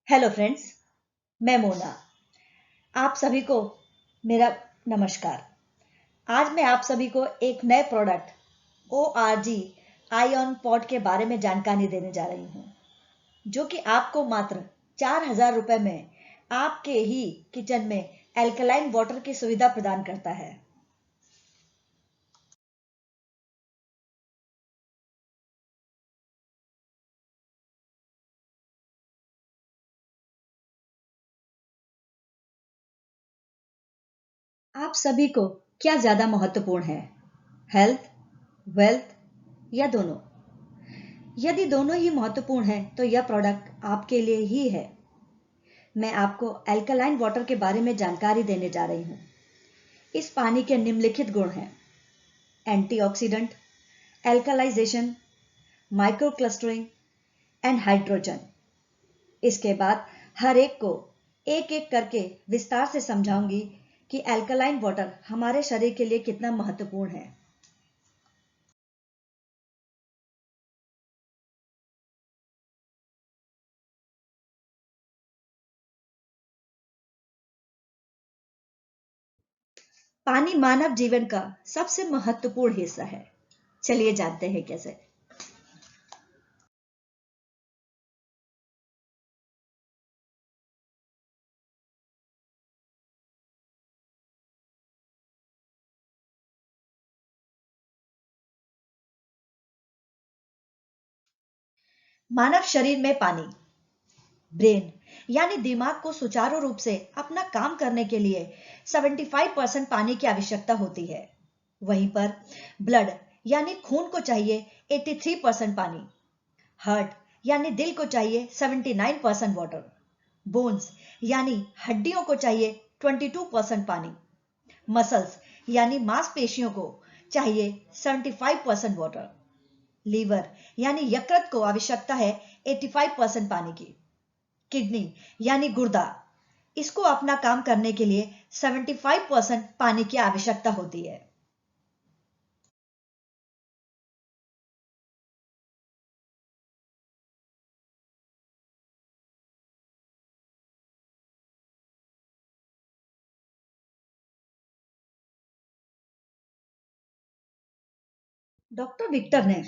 Hello friends, मैं मोना। आप सभी को मेरा नमस्कार। आज मैं आप सभी को एक नए प्रोडक्ट ORG आयन पॉड के बारे में जानकारी देने जा रही हूँ, जो कि आपको मात्र 4,000 रुपए में आपके ही किचन में एल्कलाइन वाटर की सुविधा प्रदान करता है। आप सभी को क्या ज्यादा महत्वपूर्ण है, हेल्थ, वेल्थ या दोनों? यदि दोनों ही महत्वपूर्ण है तो यह प्रोडक्ट आपके लिए ही है। मैं आपको एल्कलाइन वाटर के बारे में जानकारी देने जा रही हूँ। इस पानी के निम्नलिखित गुण हैं: antioxidant, alkalisation, micro clustering and hydrogen. इसके बाद हर एक को एक एक करके विस्तार से समझाऊंगी कि एल्कलाइन वाटर हमारे शरीर के लिए कितना महत्वपूर्ण है। पानी मानव जीवन का सबसे महत्वपूर्ण हिस्सा है। चलिए जानते हैं कैसे। मानव शरीर में पानी, ब्रेन यानी दिमाग को सुचारू रूप से अपना काम करने के लिए 75% पानी की आवश्यकता होती है। वहीं पर ब्लड यानी खून को चाहिए 83% पानी, हार्ट यानी दिल को चाहिए 79% वाटर, बोन्स यानी हड्डियों को चाहिए 22% पानी, मसल्स यानी मांसपेशियों को चाहिए 75% वाटर, लीवर यानी यकृत को आवश्यकता है 85% पानी की, किडनी यानी गुर्दा, इसको अपना काम करने के लिए 75% पानी की आवश्यकता होती है। डॉक्टर विक्टर ने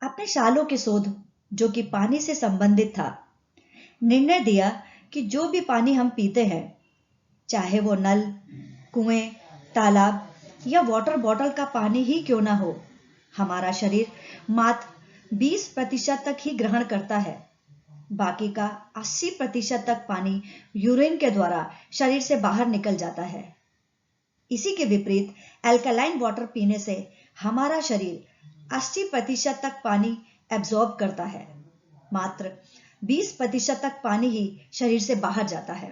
अपने सालों के शोध, जो कि पानी से संबंधित था, निर्णय दिया कि जो भी पानी हम पीते हैं, चाहे वो नल, कुएं, तालाब या वाटर बॉटल का पानी ही क्यों ना हो, हमारा शरीर मात्र 20% तक ही ग्रहण करता है। बाकी का 80% तक पानी यूरिन के द्वारा शरीर से बाहर निकल जाता है। इसी के विपरीत अल्कलाइन वाटर पीने से हमारा शरीर 80% तक पानी एब्जॉर्ब करता है, मात्र 20% तक पानी ही शरीर से बाहर जाता है।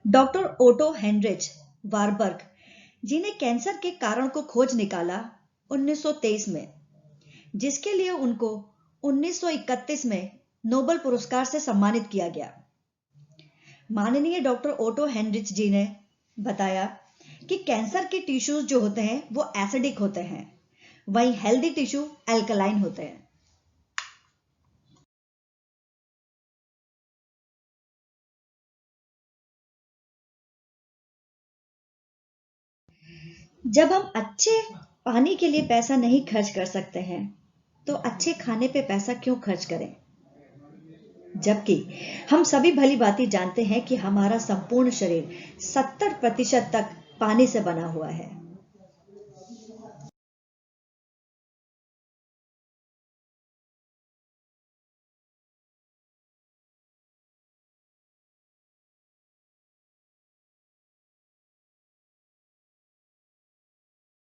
डॉक्टर ओटो हेनरिच वारबर्ग जी ने कैंसर के कारण को खोज निकाला 1923 में, जिसके लिए उनको 1931 में नोबेल पुरस्कार से सम्मानित किया गया। माननीय डॉक्टर ओटो हेनरिच जी ने बताया कि कैंसर के टिश्यूज जो होते हैं वो एसिडिक होते हैं, वहीं हेल्दी टिश्यू अल्कलाइन होते हैं। जब हम अच्छे पानी के लिए पैसा नहीं खर्च कर सकते हैं, तो अच्छे खाने पे पैसा क्यों खर्च करें? जबकि हम सभी भली भांति जानते हैं कि हमारा संपूर्ण शरीर 70% तक पानी से बना हुआ है।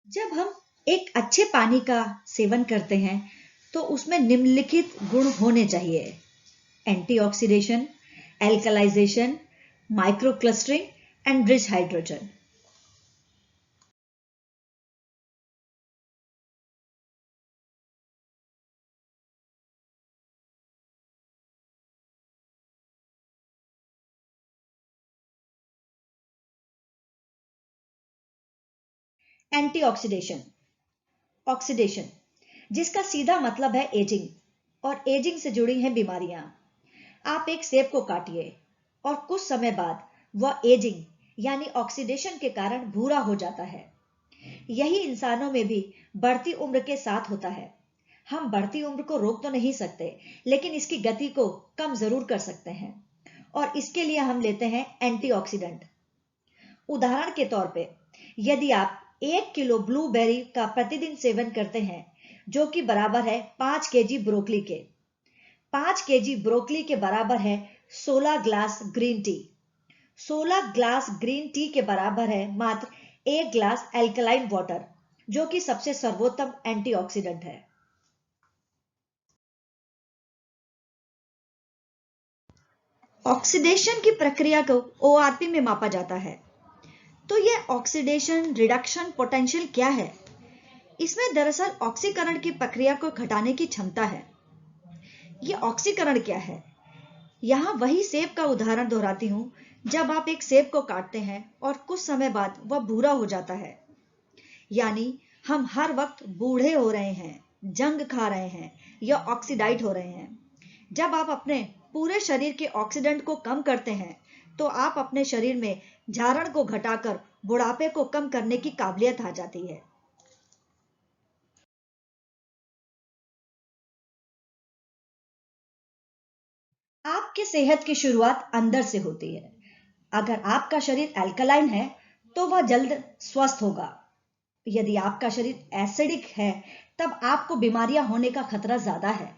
जब हम एक अच्छे पानी का सेवन करते हैं, तो उसमें निम्नलिखित गुण होने चाहिए: antioxidation, alkalisation, micro clustering and rich hydrogen. Antioxidation, oxidation, जिसका सीधा मतलब है एजिंग, और एजिंग से जुड़ी हैं बीमारियां। आप एक सेब को काटिए और कुछ समय बाद वह एजिंग यानी ऑक्सीडेशन के कारण भूरा हो जाता है। यही इंसानों में भी बढ़ती उम्र के साथ होता है। हम बढ़ती उम्र को रोक तो नहीं सकते, लेकिन इसकी गति को कम जरूर कर सकते हैं, और इसके लिए हम लेते हैं एंटीऑक्सीडेंट। उदाहरण के तौर पे, यदि आप 1 किलो ब्लूबेरी का प्रतिदिन सेवन करते हैं, जो कि बराबर है 5 केजी ब्रोकली के, 5 केजी ब्रोकली के बराबर है 16 glass green tea. 16 glass green tea के बराबर है मात्र 1 ग्लास एल्कलाइन वाटर, जो कि सबसे सर्वोत्तम एंटीऑक्सीडेंट है। ऑक्सीडेशन की प्रक्रिया को ओआरपी में मापा जाता है। तो यह ऑक्सीडेशन रिडक्शन पोटेंशियल क्या है? इसमें दरअसल ऑक्सीकरण की प्रक्रिया को घटाने की क्षमता है। यह ऑक्सीकरण क्या है? यहां वही सेब का उदाहरण दोहराती हूं। जब आप एक सेब को काटते हैं और कुछ समय बाद वह भूरा हो जाता है, यानी हम हर वक्त बूढ़े हो रहे हैं, जंग खा रहे हैं या ऑक्सीडाइज हो रहे हैं। जब आप अपने पूरे शरीर के ऑक्सीडेंट को कम करते हैं, तो आप अपने शरीर में जारण को घटाकर बुढ़ापे को कम करने की काबिलियत आ जाती है। आपके सेहत की शुरुआत अंदर से होती है। अगर आपका शरीर अल्कलाइन है, तो वह जल्द स्वस्थ होगा। यदि आपका शरीर एसिडिक है, तब आपको बीमारियां होने का खतरा ज्यादा है।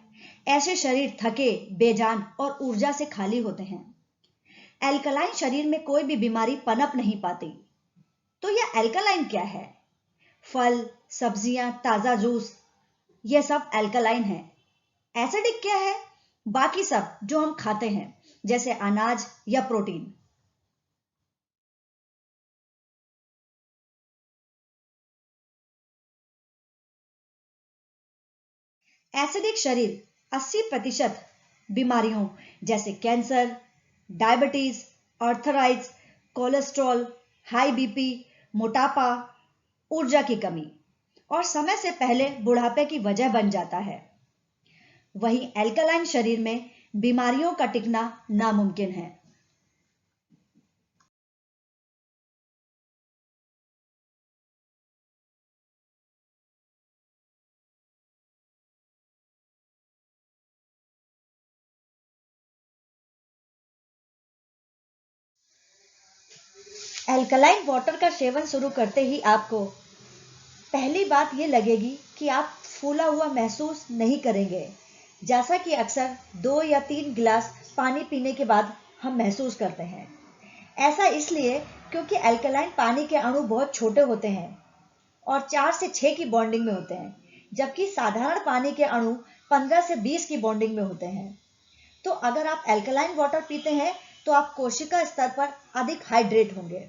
ऐसे शरीर थके, बेजान और ऊर्जा से खाली होते हैं। अल्कलाइन शरीर में कोई भी बीमारी पनप नहीं पाती। तो यह अल्कलाइन क्या है? फल, सब्जियां, ताजा जूस, यह सब अल्कलाइन है। एसिडिक क्या है? बाकी सब जो हम खाते हैं, जैसे अनाज या प्रोटीन। एसिडिक शरीर 80% बीमारियों जैसे cancer, diabetes, arthritis, cholesterol, high BP, मोटापा, ऊर्जा की कमी और समय से पहले बुढ़ापे की वजह बन जाता है। वहीं एल्कलाइन शरीर में बीमारियों का टिकना नामुमकिन है। एल्कलाइन वाटर का सेवन शुरू करते ही आपको पहली बात यह लगेगी कि आप फूला हुआ महसूस नहीं करेंगे, जैसा कि अक्सर 2 या 3 गिलास पानी पीने के बाद हम महसूस करते हैं। ऐसा इसलिए क्योंकि अल्कलाइन पानी के अणु बहुत छोटे होते हैं और 4 से 6 की बॉन्डिंग में होते हैं, जबकि साधारण पानी के अणु 15 से 20 की बॉन्डिंग में होते हैं। तो अगर आप अल्कलाइन वाटर पीते हैं, तो आप कोशिका स्तर पर अधिक हाइड्रेट होंगे।